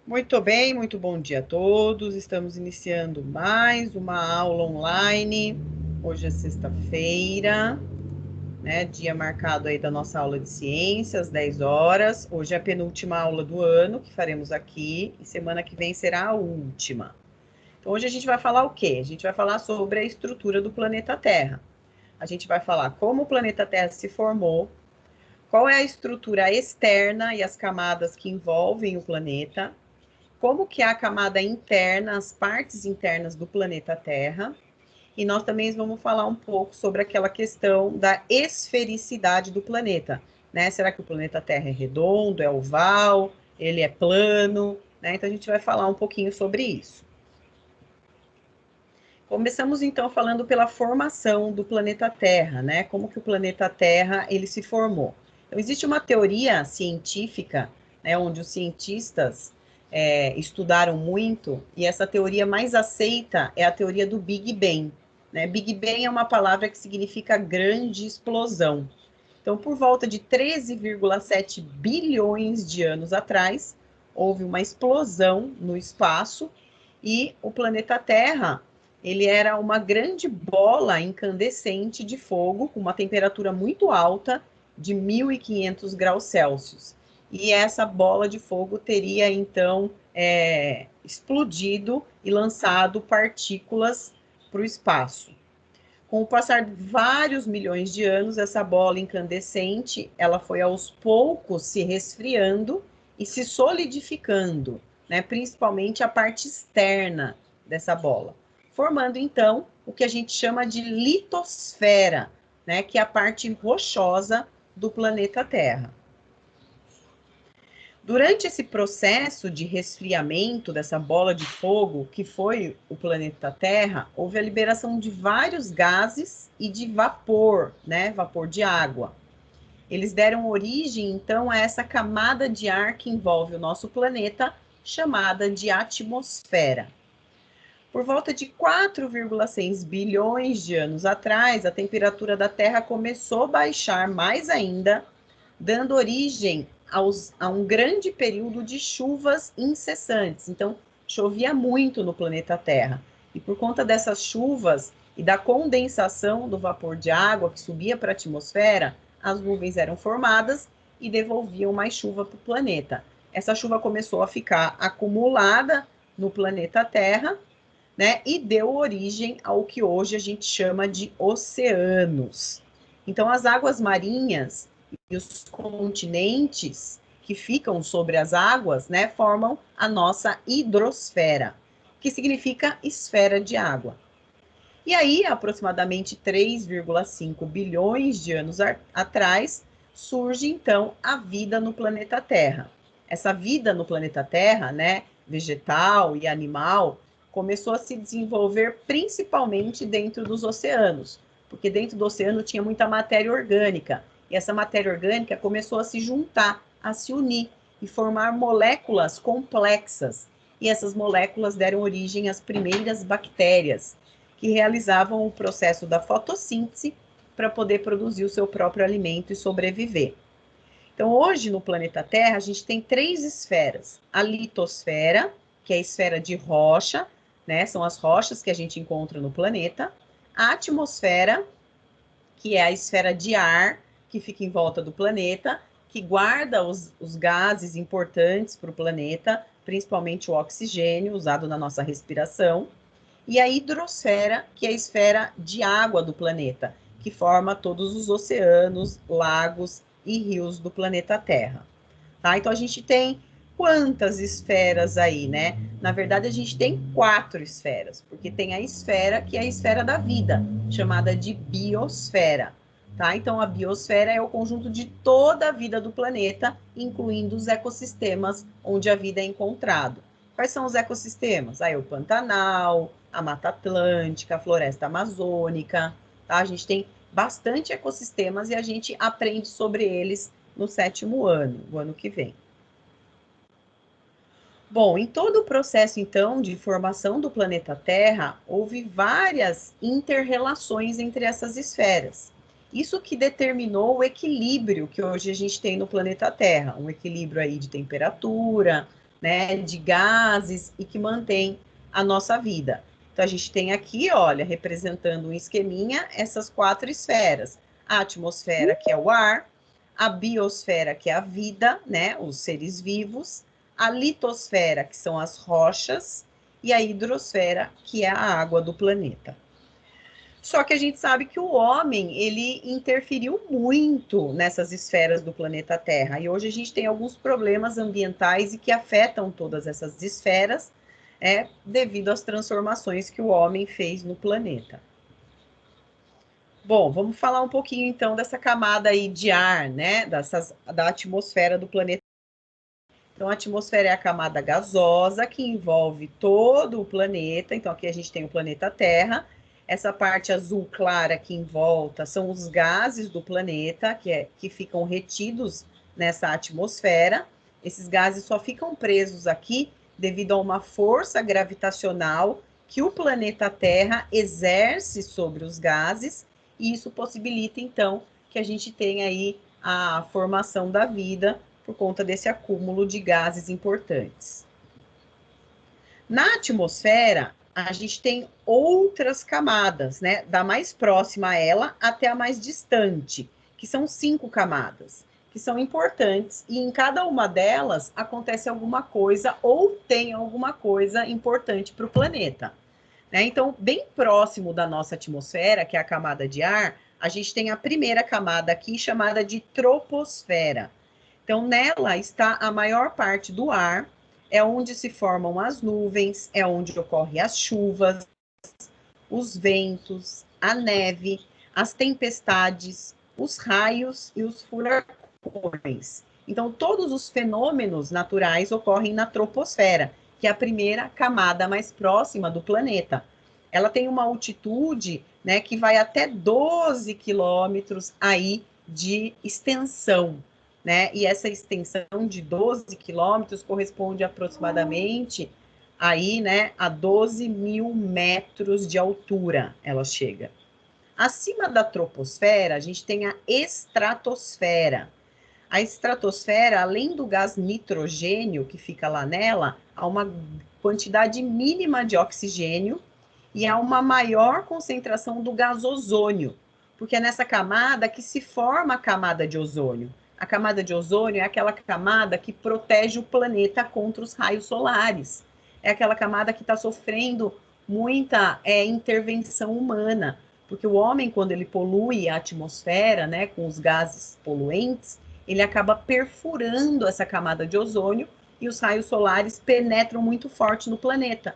Muito bem, muito bom dia a todos. Estamos iniciando mais uma aula online. Hoje é sexta-feira, né? Dia marcado aí da nossa aula de ciências, 10 horas. Hoje é a penúltima aula do ano que faremos aqui e semana que vem será a última. Então, hoje a gente vai falar o quê? A gente vai falar sobre a estrutura do planeta Terra. A gente vai falar como o planeta Terra se formou, qual é a estrutura externa e as camadas que envolvem o planeta, como que é a camada interna, as partes internas do planeta Terra, e nós também vamos falar um pouco sobre aquela questão da esfericidade do planeta, né? Será que o planeta Terra é redondo, é oval, ele é plano, né? Então a gente vai falar um pouquinho sobre isso. Começamos então falando pela formação do planeta Terra, né? Como que o planeta Terra ele se formou. Então existe uma teoria científica, né, onde os cientistas estudaram muito, e essa teoria mais aceita é a teoria do Big Bang. Né? Big Bang é uma palavra que significa grande explosão. Então, por volta de 13,7 bilhões de anos atrás, houve uma explosão no espaço e o planeta Terra ele era uma grande bola incandescente de fogo com uma temperatura muito alta de 1.500 graus Celsius. E essa bola de fogo teria, então, explodido e lançado partículas para o espaço. Com o passar de vários milhões de anos, essa bola incandescente, ela foi aos poucos se resfriando e se solidificando, né? Principalmente a parte externa dessa bola, formando então o que a gente chama de litosfera, né? Que é a parte rochosa do planeta Terra. Durante esse processo de resfriamento dessa bola de fogo, que foi o planeta Terra, houve a liberação de vários gases e de vapor, né? Vapor de água. Eles deram origem, então, a essa camada de ar que envolve o nosso planeta, chamada de atmosfera. Por volta de 4,6 bilhões de anos atrás, a temperatura da Terra começou a baixar mais ainda, dando origem a um grande período de chuvas incessantes. Então, chovia muito no planeta Terra. E por conta dessas chuvas e da condensação do vapor de água que subia para a atmosfera, as nuvens eram formadas e devolviam mais chuva para o planeta. Essa chuva começou a ficar acumulada no planeta Terra, né? E deu origem ao que hoje a gente chama de oceanos. Então, as águas marinhas e os continentes que ficam sobre as águas, né, formam a nossa hidrosfera, que significa esfera de água. E aí, aproximadamente 3,5 bilhões de anos atrás, surge então a vida no planeta Terra. Essa vida no planeta Terra, né, vegetal e animal, começou a se desenvolver principalmente dentro dos oceanos, porque dentro do oceano tinha muita matéria orgânica, e essa matéria orgânica começou a se juntar, a se unir e formar moléculas complexas. E essas moléculas deram origem às primeiras bactérias, que realizavam o processo da fotossíntese para poder produzir o seu próprio alimento e sobreviver. Então, hoje no planeta Terra, a gente tem três esferas: a litosfera, que é a esfera de rocha, né? São as rochas que a gente encontra no planeta; a atmosfera, que é a esfera de ar que fica em volta do planeta, que guarda os gases importantes para o planeta, principalmente o oxigênio usado na nossa respiração; e a hidrosfera, que é a esfera de água do planeta, que forma todos os oceanos, lagos e rios do planeta Terra. Tá? Então a gente tem quantas esferas aí, né? Na verdade, a gente tem 4 esferas, porque tem a esfera que é a esfera da vida, chamada de biosfera. Tá? Então, a biosfera é o conjunto de toda a vida do planeta, incluindo os ecossistemas onde a vida é encontrada. Quais são os ecossistemas? Aí, o Pantanal, a Mata Atlântica, a Floresta Amazônica. Tá? A gente tem bastante ecossistemas e a gente aprende sobre eles no 7º ano, o ano que vem. Bom, em todo o processo, então, de formação do planeta Terra, houve várias interrelações entre essas esferas. Isso que determinou o equilíbrio que hoje a gente tem no planeta Terra, um equilíbrio aí de temperatura, né, de gases e que mantém a nossa vida. Então, a gente tem aqui, olha, representando um esqueminha, essas 4 esferas. A atmosfera, que é o ar, a biosfera, que é a vida, né, os seres vivos, a litosfera, que são as rochas, e a hidrosfera, que é a água do planeta. Só que a gente sabe que o homem, ele interferiu muito nessas esferas do planeta Terra. E hoje a gente tem alguns problemas ambientais e que afetam todas essas esferas, devido às transformações que o homem fez no planeta. Bom, vamos falar um pouquinho então dessa camada aí de ar, né, da atmosfera do planeta. Então, a atmosfera é a camada gasosa que envolve todo o planeta. Então, aqui a gente tem o planeta Terra. Essa parte azul clara aqui em volta são os gases do planeta, que ficam retidos nessa atmosfera. Esses gases só ficam presos aqui devido a uma força gravitacional que o planeta Terra exerce sobre os gases, e isso possibilita, então, que a gente tenha aí a formação da vida por conta desse acúmulo de gases importantes. Na atmosfera, a gente tem outras camadas, né? Da mais próxima a ela até a mais distante, que são 5 camadas, que são importantes, e em cada uma delas acontece alguma coisa ou tem alguma coisa importante para o planeta. Né? Então, bem próximo da nossa atmosfera, que é a camada de ar, a gente tem a primeira camada aqui, chamada de troposfera. Então, nela está a maior parte do ar, é onde se formam as nuvens, é onde ocorrem as chuvas, os ventos, a neve, as tempestades, os raios e os furacões. Então, todos os fenômenos naturais ocorrem na troposfera, que é a primeira camada mais próxima do planeta. Ela tem uma altitude, né, que vai até 12 quilômetros aí de extensão, né? E essa extensão de 12 quilômetros corresponde aproximadamente aí, né, a 12 mil metros de altura ela chega. Acima da troposfera, a gente tem a estratosfera. A estratosfera, além do gás nitrogênio que fica lá nela, há uma quantidade mínima de oxigênio e há uma maior concentração do gás ozônio, porque é nessa camada que se forma a camada de ozônio. A camada de ozônio é aquela camada que protege o planeta contra os raios solares. É aquela camada que está sofrendo muita intervenção humana, porque o homem, quando ele polui a atmosfera, né, com os gases poluentes, ele acaba perfurando essa camada de ozônio e os raios solares penetram muito forte no planeta.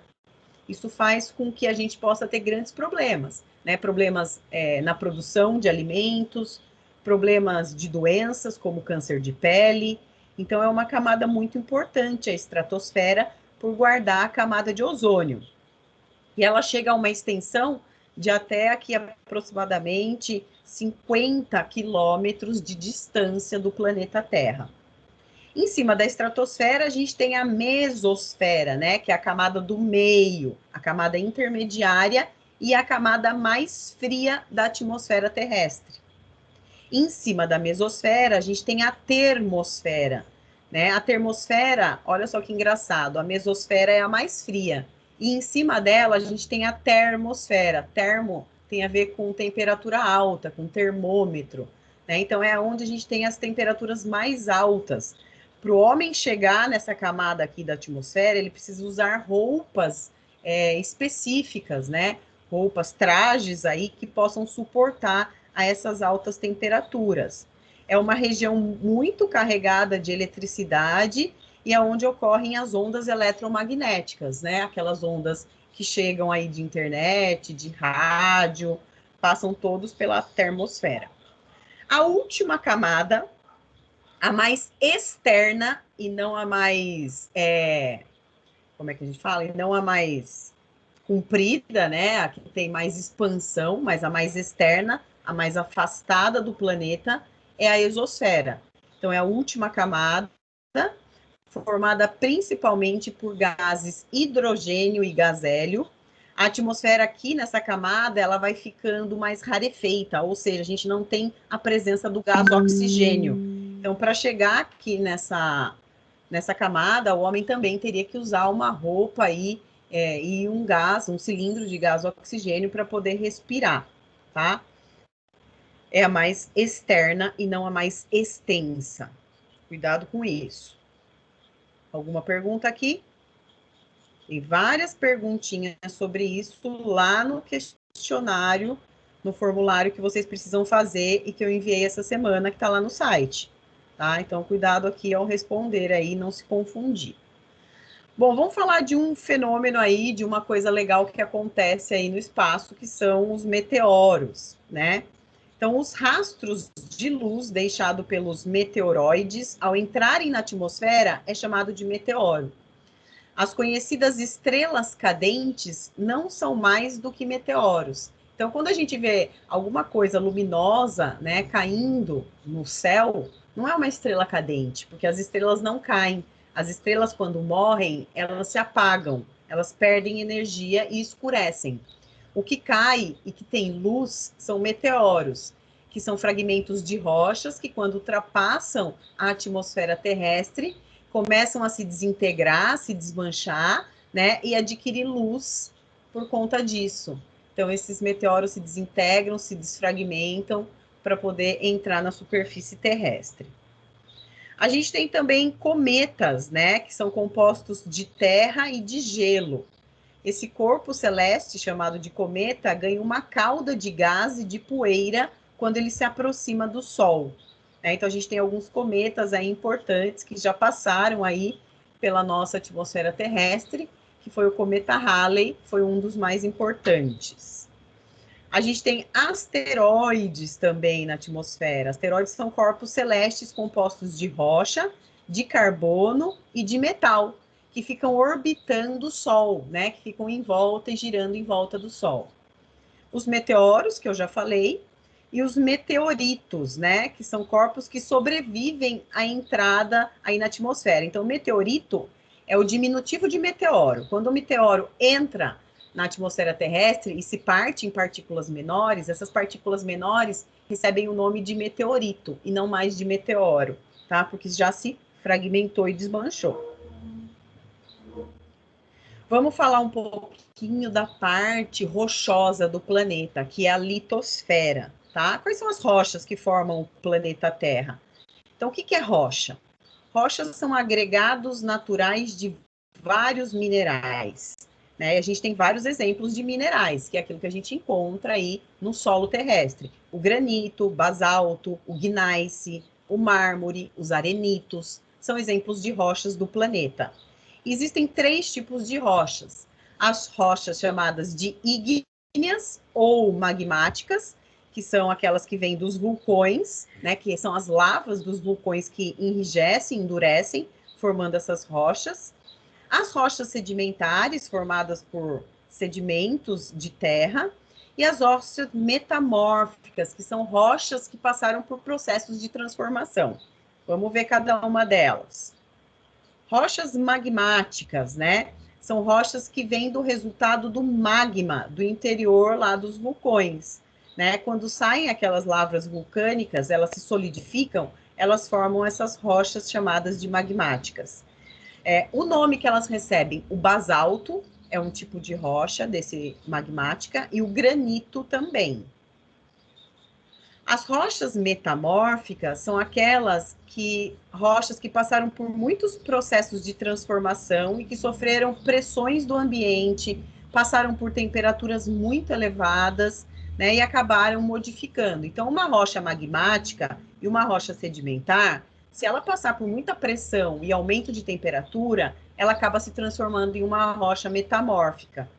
Isso faz com que a gente possa ter grandes problemas, né? Problemas na produção de alimentos, problemas de doenças como câncer de pele. Então, é uma camada muito importante a estratosfera por guardar a camada de ozônio. E ela chega a uma extensão de até aqui aproximadamente 50 quilômetros de distância do planeta Terra. Em cima da estratosfera, a gente tem a mesosfera, né, que é a camada do meio, a camada intermediária e a camada mais fria da atmosfera terrestre. Em cima da mesosfera, a gente tem a termosfera, né? A termosfera, olha só que engraçado, a mesosfera é a mais fria. E em cima dela, a gente tem a termosfera. Termo tem a ver com temperatura alta, com termômetro, né? Então, é onde a gente tem as temperaturas mais altas. Para o homem chegar nessa camada aqui da atmosfera, ele precisa usar roupas específicas, né? Roupas, trajes aí que possam suportar a essas altas temperaturas. É uma região muito carregada de eletricidade e é onde ocorrem as ondas eletromagnéticas, né? Aquelas ondas que chegam aí de internet, de rádio, passam todos pela termosfera. A última camada, a mais externa e não a mais, como é que a gente fala? E não a mais comprida, né? A que tem mais expansão, mas a mais externa, a mais afastada do planeta, é a exosfera. Então, é a última camada, formada principalmente por gases hidrogênio e gás hélio. A atmosfera aqui nessa camada, ela vai ficando mais rarefeita, ou seja, a gente não tem a presença do gás oxigênio. Então, para chegar aqui nessa camada, o homem também teria que usar uma roupa aí, e um gás, um cilindro de gás oxigênio para poder respirar, tá? É a mais externa e não a mais extensa. Cuidado com isso. Alguma pergunta aqui? Tem várias perguntinhas sobre isso lá no questionário, no formulário que vocês precisam fazer e que eu enviei essa semana, que está lá no site, tá? Então, cuidado aqui ao responder aí, não se confundir. Bom, vamos falar de um fenômeno aí, de uma coisa legal que acontece aí no espaço, que são os meteoros, né? Então, os rastros de luz deixados pelos meteoroides ao entrarem na atmosfera é chamado de meteoro. As conhecidas estrelas cadentes não são mais do que meteoros. Então, quando a gente vê alguma coisa luminosa, né, caindo no céu, não é uma estrela cadente, porque as estrelas não caem. As estrelas, quando morrem, elas se apagam, elas perdem energia e escurecem. O que cai e que tem luz são meteoros, que são fragmentos de rochas que, quando ultrapassam a atmosfera terrestre, começam a se desintegrar, se desmanchar, né, e adquirir luz por conta disso. Então, esses meteoros se desintegram, se desfragmentam para poder entrar na superfície terrestre. A gente tem também cometas, né, que são compostos de terra e de gelo. Esse corpo celeste, chamado de cometa, ganha uma cauda de gás e de poeira quando ele se aproxima do Sol. Então, a gente tem alguns cometas aí importantes que já passaram aí pela nossa atmosfera terrestre, que foi o cometa Halley, foi um dos mais importantes. A gente tem asteroides também na atmosfera. Asteroides são corpos celestes compostos de rocha, de carbono e de metal, que ficam orbitando o Sol, né? Que ficam em volta e girando em volta do Sol. Os meteoros, que eu já falei, e os meteoritos, né? Que são corpos que sobrevivem à entrada aí na atmosfera. Então, meteorito é o diminutivo de meteoro. Quando o meteoro entra na atmosfera terrestre e se parte em partículas menores, essas partículas menores recebem o nome de meteorito e não mais de meteoro, tá? Porque já se fragmentou e desmanchou. Vamos falar um pouquinho da parte rochosa do planeta, que é a litosfera, tá? Quais são as rochas que formam o planeta Terra? Então, o que é rocha? Rochas são agregados naturais de vários minerais, né? E a gente tem vários exemplos de minerais, que é aquilo que a gente encontra aí no solo terrestre. O granito, o basalto, o gneiss, o mármore, os arenitos, são exemplos de rochas do planeta. Existem 3 tipos de rochas. As rochas chamadas de ígneas ou magmáticas, que são aquelas que vêm dos vulcões, né, que são as lavas dos vulcões que enrijecem, endurecem, formando essas rochas. As rochas sedimentares, formadas por sedimentos de terra, e as rochas metamórficas, que são rochas que passaram por processos de transformação. Vamos ver cada uma delas. Rochas magmáticas, né? São rochas que vêm do resultado do magma do interior lá dos vulcões, né? Quando saem aquelas lavras vulcânicas, elas se solidificam, elas formam essas rochas chamadas de magmáticas. O nome que elas recebem, o basalto, é um tipo de rocha desse magmática, e o granito também. As rochas metamórficas são aquelas rochas que passaram por muitos processos de transformação e que sofreram pressões do ambiente, passaram por temperaturas muito elevadas, né, e acabaram modificando. Então, uma rocha magmática e uma rocha sedimentar, se ela passar por muita pressão e aumento de temperatura, ela acaba se transformando em uma rocha metamórfica.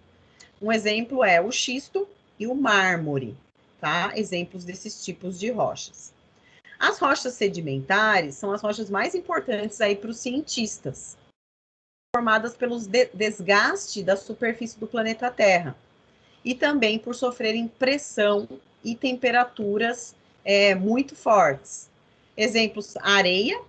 Um exemplo é o xisto e o mármore. Tá? Exemplos desses tipos de rochas. As rochas sedimentares são as rochas mais importantes aí para os cientistas, formadas pelos desgaste da superfície do planeta Terra e também por sofrerem pressão e temperaturas muito fortes. Exemplos: areia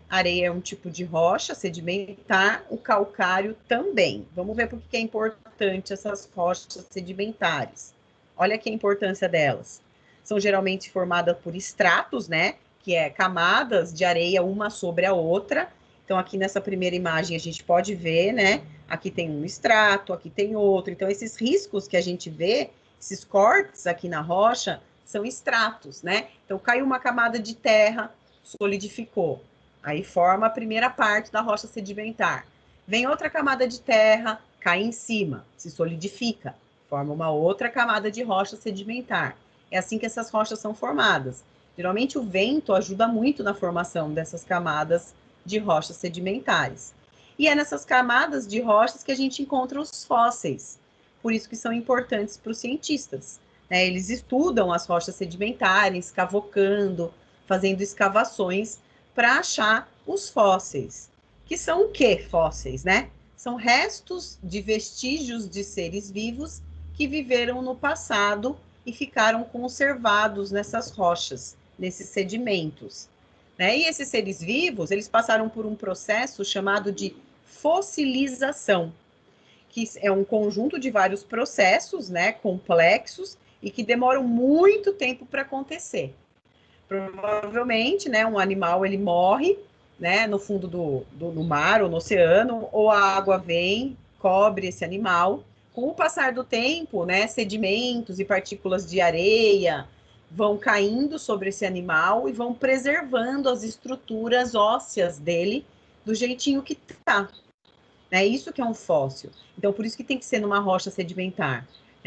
é um tipo de rocha sedimentar, o calcário também. Vamos ver por que é importante essas rochas sedimentares. Olha aqui a importância delas. São geralmente formadas por estratos, né? Que é camadas de areia uma sobre a outra. Então, aqui nessa primeira imagem, a gente pode ver, né? Aqui tem um extrato, aqui tem outro. Então, esses riscos que a gente vê, esses cortes aqui na rocha, são extratos, né? Então, caiu uma camada de terra, solidificou. Aí forma a primeira parte da rocha sedimentar. Vem outra camada de terra, cai em cima, se solidifica, forma uma outra camada de rocha sedimentar. É assim que essas rochas são formadas. Geralmente o vento ajuda muito na formação dessas camadas de rochas sedimentares. E é nessas camadas de rochas que a gente encontra os fósseis. Por isso que são importantes para os cientistas, né? Eles estudam as rochas sedimentares, cavocando, fazendo escavações para achar os fósseis. Que são o que fósseis, né? São restos de vestígios de seres vivos que viveram no passado e ficaram conservados nessas rochas, nesses sedimentos, né? E esses seres vivos, eles passaram por um processo chamado de fossilização, que é um conjunto de vários processos, né, complexos e que demoram muito tempo para acontecer. Provavelmente, né, um animal ele morre, né, no fundo do mar ou no oceano, ou a água vem, cobre esse animal. Com o passar do tempo, né, sedimentos e partículas de areia vão caindo sobre esse animal e vão preservando as estruturas ósseas dele do jeitinho que tá. É isso que é um fóssil. Então, por isso que tem que ser numa rocha sedimentar.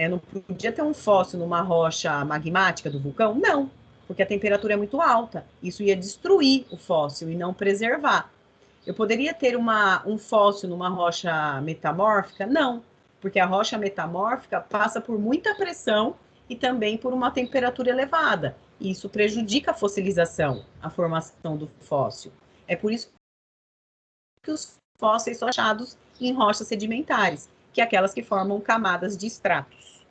Não podia ter um fóssil numa rocha magmática do vulcão? Não, porque a temperatura é muito alta. Isso ia destruir o fóssil e não preservar. Eu poderia ter um fóssil numa rocha metamórfica? Não, porque a rocha metamórfica passa por muita pressão e também por uma temperatura elevada. E isso prejudica a fossilização, a formação do fóssil. É por isso que os fósseis são achados em rochas sedimentares, que é aquelas que formam camadas de estratos.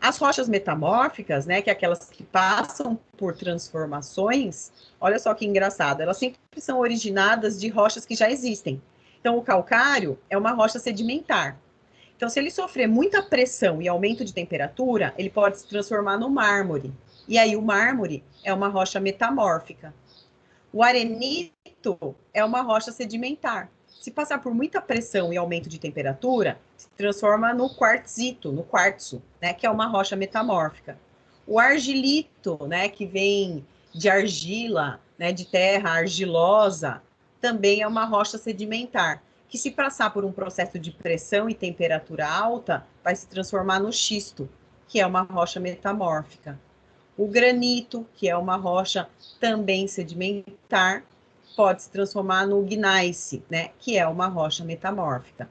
As rochas metamórficas, né, que é aquelas que passam por transformações, olha só que engraçado, elas sempre são originadas de rochas que já existem. Então, o calcário é uma rocha sedimentar. Então, se ele sofrer muita pressão e aumento de temperatura, ele pode se transformar no mármore. E aí, o mármore é uma rocha metamórfica. O arenito é uma rocha sedimentar. Se passar por muita pressão e aumento de temperatura, se transforma no quartzito, no quartzo, né, que é uma rocha metamórfica. O argilito, né, que vem de argila, né, de terra argilosa, também é uma rocha sedimentar, que se passar por um processo de pressão e temperatura alta, vai se transformar no xisto, que é uma rocha metamórfica. O granito, que é uma rocha também sedimentar, pode se transformar no gneiss, né, que é uma rocha metamórfica.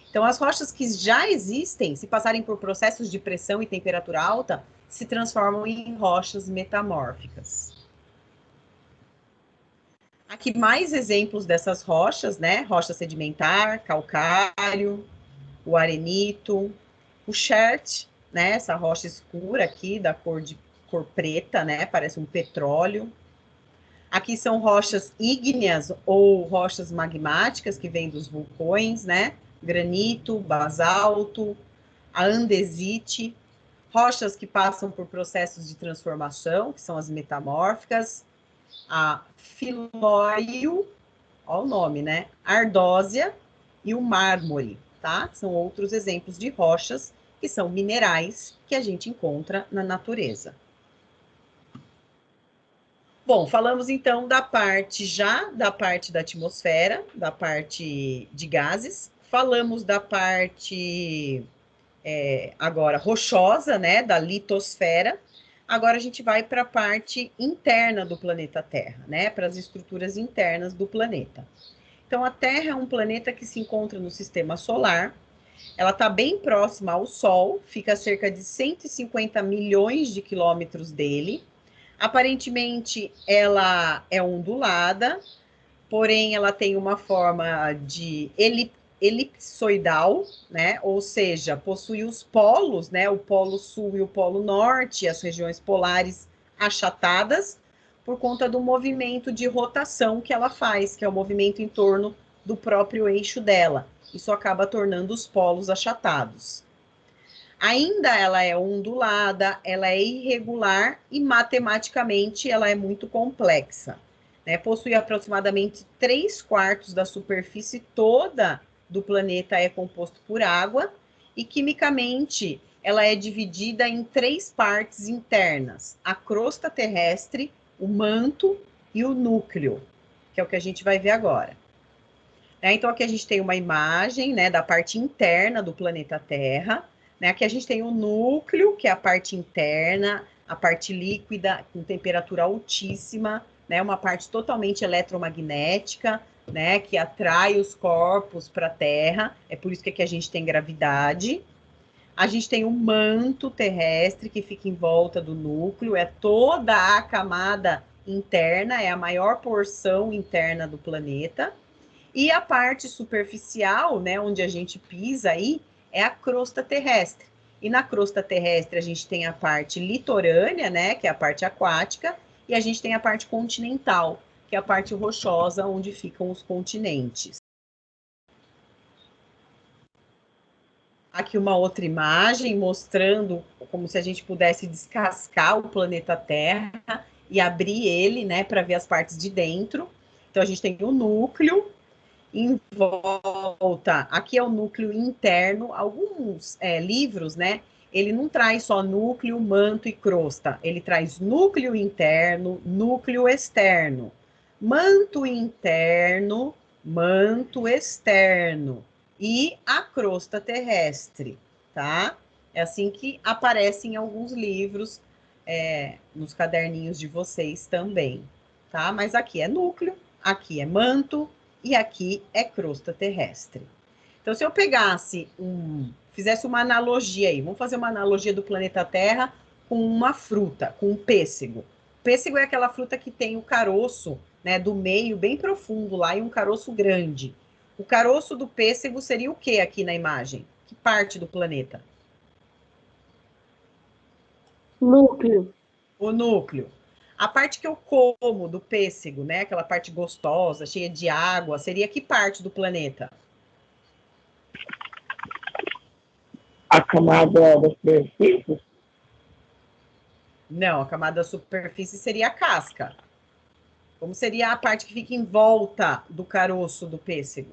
Então, as rochas que já existem, se passarem por processos de pressão e temperatura alta, se transformam em rochas metamórficas. Aqui mais exemplos dessas rochas, né? Rocha sedimentar, calcário, o arenito, o chert, né? Essa rocha escura aqui, da cor preta, né? Parece um petróleo. Aqui são rochas ígneas ou rochas magmáticas que vêm dos vulcões, né? Granito, basalto, a andesite, rochas que passam por processos de transformação, que são as metamórficas, a filóio, ó o nome, né? Ardósia e o mármore, tá? São outros exemplos de rochas que são minerais que a gente encontra na natureza. Bom, falamos então da parte da atmosfera, da parte de gases, falamos da parte agora rochosa, né, da litosfera. Agora a gente vai para a parte interna do planeta Terra, né, para as estruturas internas do planeta. Então, a Terra é um planeta que se encontra no sistema solar. Ela está bem próxima ao Sol, fica a cerca de 150 milhões de quilômetros dele. Aparentemente, ela é ondulada, porém, ela tem uma forma de elipsoidal, né? Ou seja, possui os polos, né? O polo sul e o polo norte, as regiões polares achatadas, por conta do movimento de rotação que ela faz, que é o movimento em torno do próprio eixo dela. Isso acaba tornando os polos achatados. Ainda ela é ondulada, ela é irregular e matematicamente ela é muito complexa. né? Possui aproximadamente 3/4 da superfície toda do planeta é composto por água, e quimicamente ela é dividida em 3 partes internas: a crosta terrestre, o manto e o núcleo, que é o que a gente vai ver agora. Então, aqui a gente tem uma imagem, né, da parte interna do planeta Terra, né? Aqui a gente tem o núcleo, que é a parte interna, a parte líquida, com temperatura altíssima, né? Uma parte totalmente eletromagnética, né? Que atrai os corpos para a Terra, é por isso que aqui a gente tem gravidade. A gente tem o manto terrestre, que fica em volta do núcleo, é toda a camada interna, é a maior porção interna do planeta. E a parte superficial, né, onde a gente pisa aí, é a crosta terrestre. E na crosta terrestre a gente tem a parte litorânea, né, que é a parte aquática, e a gente tem a parte continental, que é a parte rochosa, onde ficam os continentes. Aqui uma outra imagem mostrando como se a gente pudesse descascar o planeta Terra e abrir ele, né, para ver as partes de dentro. Então a gente tem o núcleo. Em volta, aqui é o núcleo interno. Alguns livros, né? Ele não traz só núcleo, manto e crosta. Ele traz núcleo interno, núcleo externo, manto interno, manto externo e a crosta terrestre, tá? É assim que aparece em alguns livros, nos caderninhos de vocês também, tá? Mas aqui é núcleo, aqui é manto, e aqui é crosta terrestre. Então, se eu pegasse fizesse uma analogia aí, vamos fazer uma analogia do planeta Terra com uma fruta, com um pêssego. O pêssego é aquela fruta que tem o caroço, né, do meio bem profundo lá e um caroço grande. O caroço do pêssego seria o que aqui na imagem? Que parte do planeta? Núcleo. O núcleo. A parte que eu como do pêssego, né, aquela parte gostosa, cheia de água, seria que parte do planeta? A camada da superfície? Não, a camada da superfície seria a casca. Como seria a parte que fica em volta do caroço do pêssego?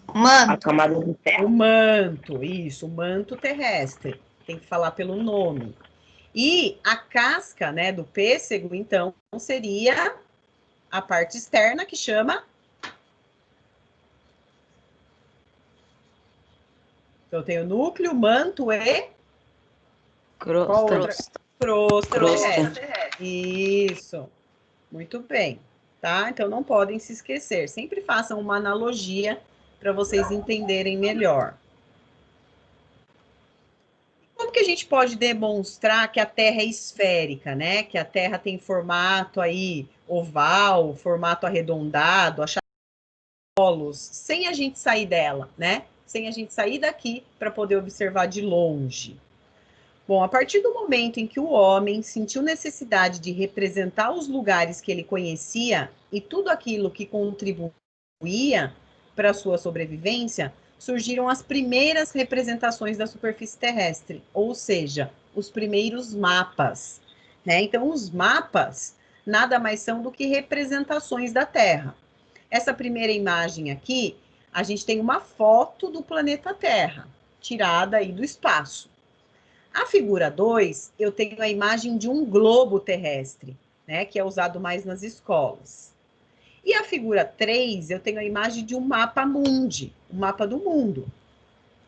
A camada de terra. O manto, isso, o manto terrestre. Tem que falar pelo nome. E a casca, né, do pêssego, então, seria a parte externa que chama. Então, eu tenho núcleo, manto e. Crosta. Crosta Crosta. terrestre. Isso. Muito bem. Tá? Então, não podem se esquecer. Sempre façam uma analogia para vocês entenderem melhor. Como que a gente pode demonstrar que a Terra é esférica, né? Que a Terra tem formato aí oval, formato arredondado, achados, sem a gente sair dela, né? Sem a gente sair daqui para poder observar de longe. Bom, a partir do momento em que o homem sentiu necessidade de representar os lugares que ele conhecia e tudo aquilo que contribuía para a sua sobrevivência, surgiram as primeiras representações da superfície terrestre, ou seja, os primeiros mapas, né? Então, os mapas nada mais são do que representações da Terra. Essa primeira imagem aqui, a gente tem uma foto do planeta Terra, tirada aí do espaço. A figura 2, eu tenho a imagem de um globo terrestre, né, que é usado mais nas escolas. E a figura 3, eu tenho a imagem de um mapa mundi, um mapa do mundo.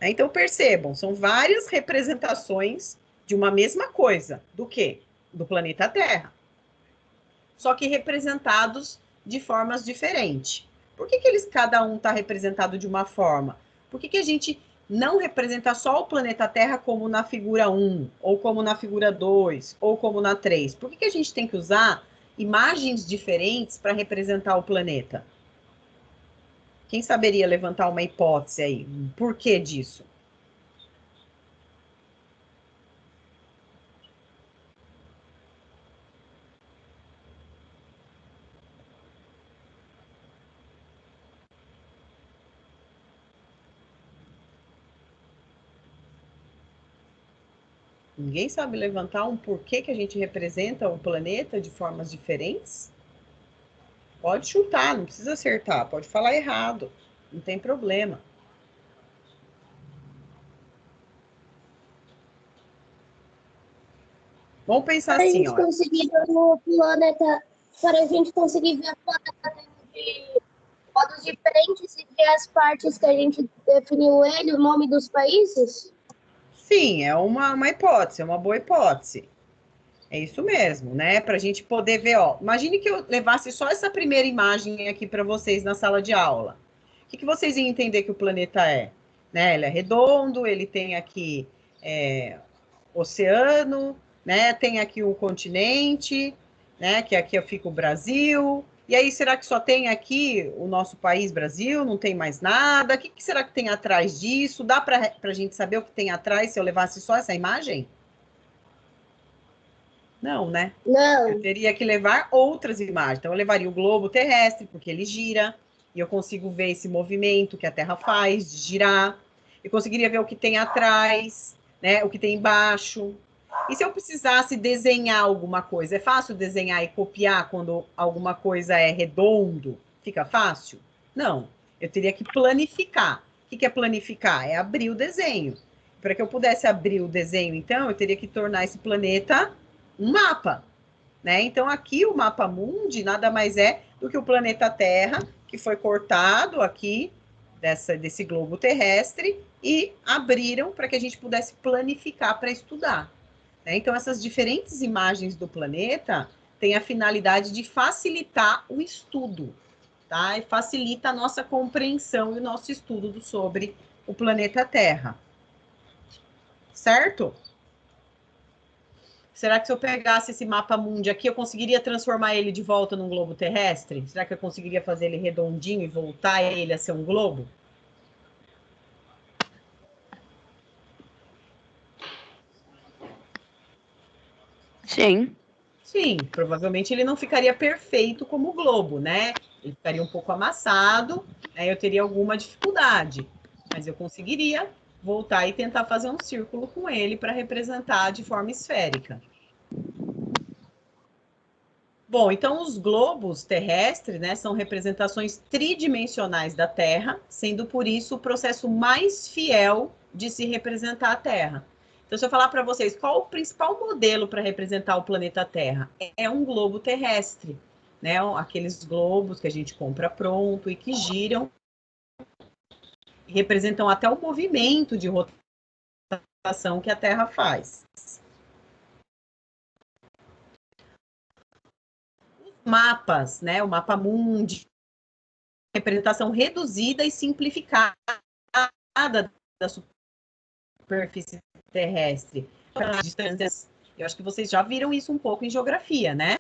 Então, percebam, são várias representações de uma mesma coisa. Do quê? Do planeta Terra. Só que representados de formas diferentes. Por que cada um está representado de uma forma? Por que a gente não representa só o planeta Terra como na figura 1, ou como na figura 2, ou como na 3? Por que a gente tem que usar imagens diferentes para representar o planeta? Quem saberia levantar uma hipótese aí? Por que disso? Ninguém sabe levantar um porquê que a gente representa o planeta de formas diferentes? Pode chutar, não precisa acertar, pode falar errado, não tem problema. Vamos pensar assim, ó. Conseguir ver o planeta, para a gente conseguir ver o planeta de modos diferentes e ver as partes que a gente definiu ele, o nome dos países? Sim, é uma hipótese, é uma boa hipótese. É isso mesmo, né? Para a gente poder ver, ó. Imagine que eu levasse só essa primeira imagem aqui para vocês na sala de aula. O que vocês iam entender que o planeta é? Né? Ele é redondo, ele tem aqui oceano, né? Tem aqui o continente, né? Que aqui fica o Brasil. E aí, será que só tem aqui o nosso país, Brasil? Não tem mais nada? O que será que tem atrás disso? Dá para a gente saber o que tem atrás se eu levasse só essa imagem? Não, né? Não. Eu teria que levar outras imagens. Então, eu levaria o globo terrestre, porque ele gira, e eu consigo ver esse movimento que a Terra faz de girar. Eu conseguiria ver o que tem atrás, né? O que tem embaixo. E se eu precisasse desenhar alguma coisa? É fácil desenhar e copiar quando alguma coisa é redondo? Fica fácil? Não. Eu teria que planificar. O que é planificar? É abrir o desenho. Para que eu pudesse abrir o desenho, então, eu teria que tornar esse planeta um mapa, né? Então, aqui o mapa mundi nada mais é do que o planeta Terra, que foi cortado aqui desse globo terrestre e abriram para que a gente pudesse planificar para estudar. Né? Então, essas diferentes imagens do planeta têm a finalidade de facilitar o estudo, tá? E facilita a nossa compreensão e o nosso estudo sobre o planeta Terra. Certo? Será que se eu pegasse esse mapa mundi aqui, eu conseguiria transformar ele de volta num globo terrestre? Será que eu conseguiria fazer ele redondinho e voltar ele a ser um globo? Sim. Sim, provavelmente ele não ficaria perfeito como globo, né? Ele ficaria um pouco amassado, aí eu teria alguma dificuldade, mas eu conseguiria voltar e tentar fazer um círculo com ele para representar de forma esférica. Bom, então os globos terrestres, né, são representações tridimensionais da Terra, sendo por isso o processo mais fiel de se representar a Terra. Então, se eu falar para vocês qual o principal modelo para representar o planeta Terra, é um globo terrestre, né? Aqueles globos que a gente compra pronto e que giram, e representam até o movimento de rotação que a Terra faz. Mapas, né? O mapa mundi, representação reduzida e simplificada da superfície terrestre. As distâncias, eu acho que vocês já viram isso um pouco em geografia, né?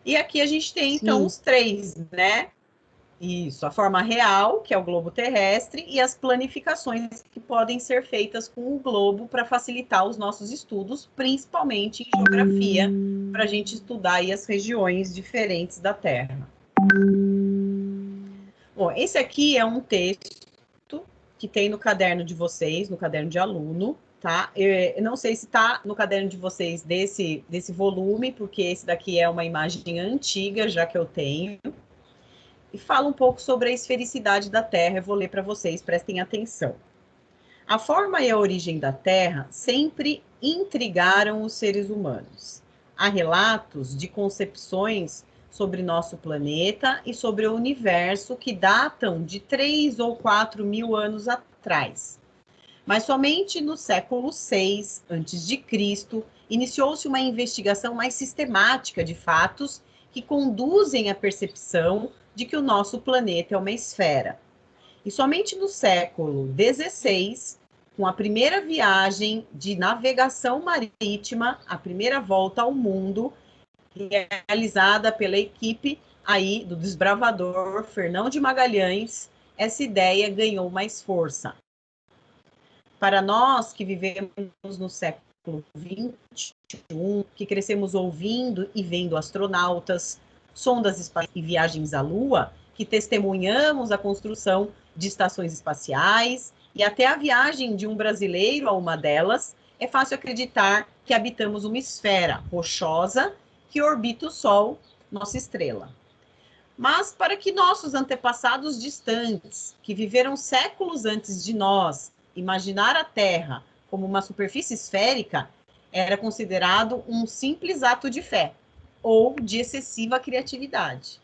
E aqui a gente tem, então, Sim. os três, né? Isso, a forma real, que é o globo terrestre, e as planificações que podem ser feitas com o globo para facilitar os nossos estudos, principalmente em geografia, para a gente estudar aí as regiões diferentes da Terra. Bom, esse aqui é um texto que tem no caderno de vocês, no caderno de aluno, tá? Eu não sei se está no caderno de vocês desse volume, porque esse daqui é uma imagem antiga, já que eu tenho. E fala um pouco sobre a esfericidade da Terra. Eu vou ler para vocês, prestem atenção. A forma e a origem da Terra sempre intrigaram os seres humanos. Há relatos de concepções sobre nosso planeta e sobre o universo que datam de 3 ou 4 mil anos atrás. Mas somente no século VI a.C. iniciou-se uma investigação mais sistemática de fatos que conduzem à percepção de que o nosso planeta é uma esfera. E somente no século XVI, com a primeira viagem de navegação marítima, a primeira volta ao mundo, realizada pela equipe aí do desbravador Fernão de Magalhães, essa ideia ganhou mais força. Para nós que vivemos no século XXI, que crescemos ouvindo e vendo astronautas, sondas espaciais e viagens à Lua, que testemunhamos a construção de estações espaciais e até a viagem de um brasileiro a uma delas, é fácil acreditar que habitamos uma esfera rochosa que orbita o Sol nossa estrela. Mas para que nossos antepassados distantes, que viveram séculos antes de nós, imaginar a Terra como uma superfície esférica, era considerado um simples ato de fé ou de excessiva criatividade.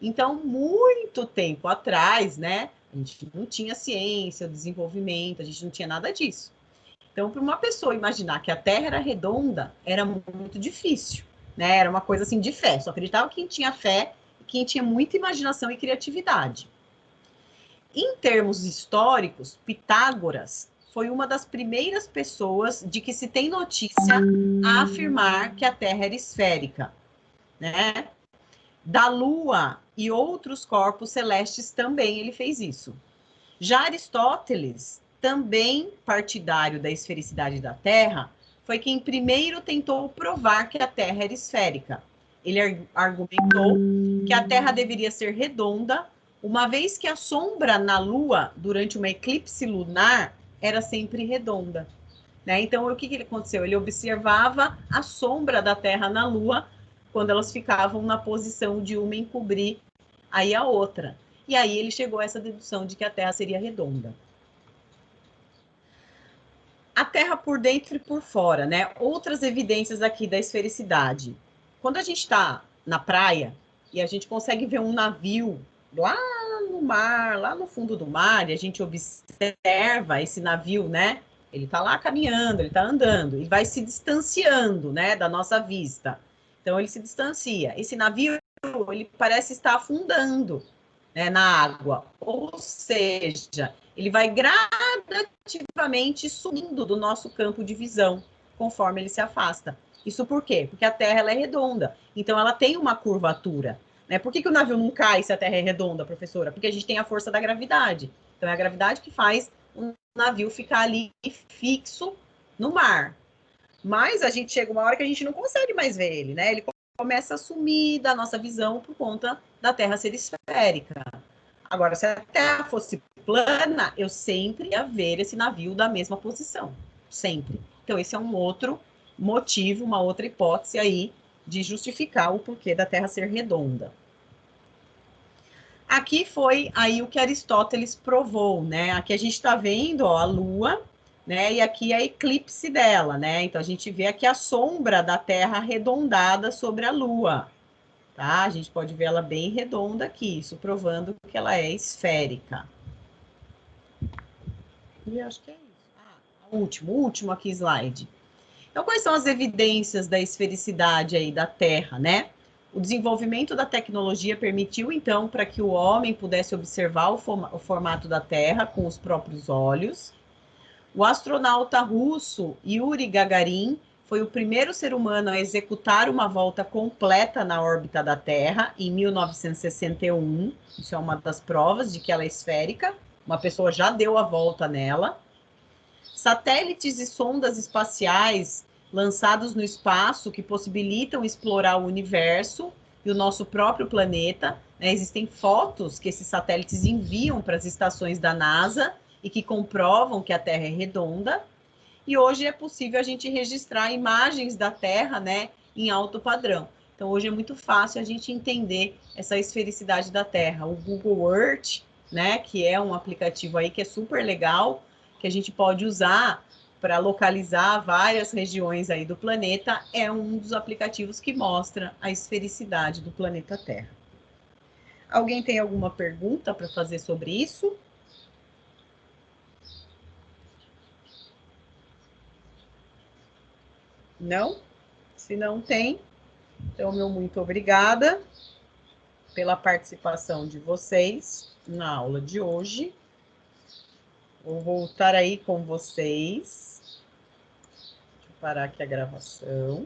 Então, muito tempo atrás, né, a gente não tinha ciência, desenvolvimento, a gente não tinha nada disso. Então, para uma pessoa imaginar que a Terra era redonda, era muito difícil, né? Era uma coisa assim de fé. Só acreditava quem tinha fé e quem tinha muita imaginação e criatividade. Em termos históricos, Pitágoras foi uma das primeiras pessoas de que se tem notícia a afirmar que a Terra era esférica, né? Da Lua e outros corpos celestes também ele fez isso. Já Aristóteles, também partidário da esfericidade da Terra, foi quem primeiro tentou provar que a Terra era esférica. Ele argumentou que a Terra deveria ser redonda, uma vez que a sombra na Lua, durante uma eclipse lunar, era sempre redonda. Né? Então, o que aconteceu? Ele observava a sombra da Terra na Lua, quando elas ficavam na posição de uma encobrir aí a outra. E aí ele chegou a essa dedução de que a Terra seria redonda. A Terra por dentro e por fora, né? Outras evidências aqui da esfericidade. Quando a gente está na praia e a gente consegue ver um navio lá no mar, lá no fundo do mar, e a gente observa esse navio, né? Ele está lá caminhando, ele está andando e vai se distanciando, né, da nossa vista. Então ele se distancia. Esse navio, ele parece estar afundando, né, na água. Ou seja, ele vai gradativamente sumindo do nosso campo de visão, conforme ele se afasta. Isso por quê? Porque a Terra ela é redonda, então ela tem uma curvatura. Né? Por que o navio não cai se a Terra é redonda, professora? Porque a gente tem a força da gravidade. Então é a gravidade que faz o navio ficar ali fixo no mar. Mas a gente chega uma hora que a gente não consegue mais ver ele, né? Ele começa a sumir da nossa visão por conta da Terra ser esférica. Agora, se a Terra fosse plana, eu sempre ia ver esse navio da mesma posição. Sempre. Então, esse é um outro motivo, uma outra hipótese aí de justificar o porquê da Terra ser redonda. Aqui foi aí o que Aristóteles provou, né? Aqui a gente está vendo, ó, a Lua, né? E aqui a eclipse dela, né? Então a gente vê aqui a sombra da Terra arredondada sobre a Lua, tá? A gente pode ver ela bem redonda aqui, isso provando que ela é esférica. E acho que é isso. O último aqui slide. Então, quais são as evidências da esfericidade aí da Terra, né? O desenvolvimento da tecnologia permitiu, então, para que o homem pudesse observar o formato da Terra com os próprios olhos. O astronauta russo Yuri Gagarin foi o primeiro ser humano a executar uma volta completa na órbita da Terra em 1961. Isso é uma das provas de que ela é esférica. Uma pessoa já deu a volta nela. Satélites e sondas espaciais lançados no espaço que possibilitam explorar o universo e o nosso próprio planeta. Né? Existem fotos que esses satélites enviam para as estações da NASA e que comprovam que a Terra é redonda. E hoje é possível a gente registrar imagens da Terra, né, em alto padrão. Então, hoje é muito fácil a gente entender essa esfericidade da Terra. O Google Earth, né, que é um aplicativo aí que é super legal, que a gente pode usar para localizar várias regiões aí do planeta, é um dos aplicativos que mostra a esfericidade do planeta Terra. Alguém tem alguma pergunta para fazer sobre isso? Não? Se não tem, então, meu muito obrigada pela participação de vocês na aula de hoje. Vou voltar aí com vocês. Deixa eu parar aqui a gravação.